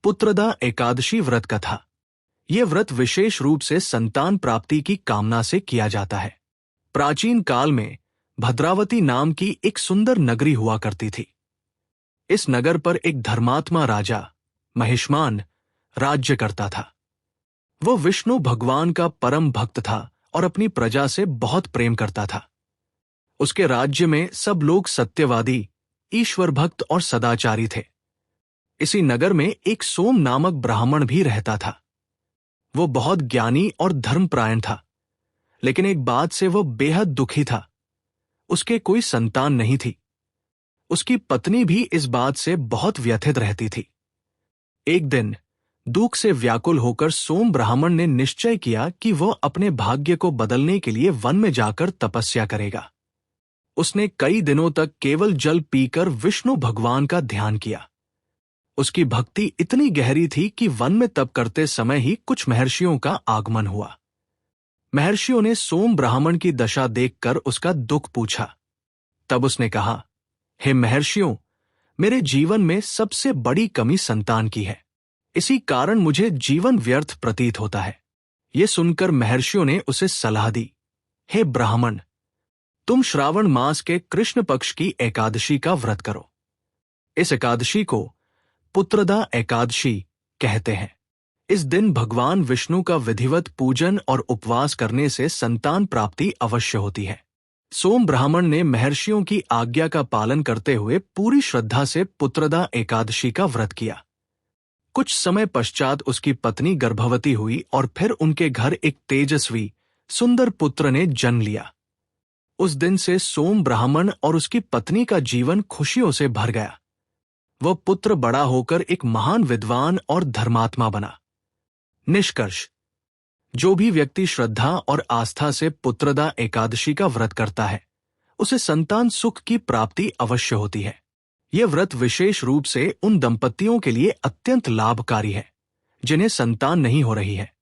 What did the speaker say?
पुत्रदा एकादशी व्रत कथा। यह व्रत विशेष रूप से संतान प्राप्ति की कामना से किया जाता है। प्राचीन काल में भद्रावती नाम की एक सुंदर नगरी हुआ करती थी। इस नगर पर एक धर्मात्मा राजा महिष्मान राज्य करता था। वो विष्णु भगवान का परम भक्त था और अपनी प्रजा से बहुत प्रेम करता था। उसके राज्य में सब लोग सत्यवादी, ईश्वर भक्त और सदाचारी थे। इसी नगर में एक सोम नामक ब्राह्मण भी रहता था। वो बहुत ज्ञानी और धर्मपरायण था, लेकिन एक बात से वो बेहद दुखी था। उसके कोई संतान नहीं थी। उसकी पत्नी भी इस बात से बहुत व्यथित रहती थी। एक दिन दुख से व्याकुल होकर सोम ब्राह्मण ने निश्चय किया कि वह अपने भाग्य को बदलने के लिए वन में जाकर तपस्या करेगा। उसने कई दिनों तक केवल जल पीकर विष्णु भगवान का ध्यान किया। उसकी भक्ति इतनी गहरी थी कि वन में तप करते समय ही कुछ महर्षियों का आगमन हुआ। महर्षियों ने सोम ब्राह्मण की दशा देखकर उसका दुख पूछा। तब उसने कहा, हे महर्षियों, मेरे जीवन में सबसे बड़ी कमी संतान की है। इसी कारण मुझे जीवन व्यर्थ प्रतीत होता है। ये सुनकर महर्षियों ने उसे सलाह दी, हे ब्राह्मण, तुम श्रावण मास के कृष्ण पक्ष की एकादशी का व्रत करो। इस एकादशी को पुत्रदा एकादशी कहते हैं। इस दिन भगवान विष्णु का विधिवत पूजन और उपवास करने से संतान प्राप्ति अवश्य होती है। सोम ब्राह्मण ने महर्षियों की आज्ञा का पालन करते हुए पूरी श्रद्धा से पुत्रदा एकादशी का व्रत किया। कुछ समय पश्चात उसकी पत्नी गर्भवती हुई और फिर उनके घर एक तेजस्वी, सुंदर पुत्र ने जन्म लिया। उस दिन से सोम ब्राह्मण और उसकी पत्नी का जीवन खुशियों से भर गया। वह पुत्र बड़ा होकर एक महान विद्वान और धर्मात्मा बना। निष्कर्ष, जो भी व्यक्ति श्रद्धा और आस्था से पुत्रदा एकादशी का व्रत करता है, उसे संतान सुख की प्राप्ति अवश्य होती है। यह व्रत विशेष रूप से उन दंपतियों के लिए अत्यंत लाभकारी है जिन्हें संतान नहीं हो रही है।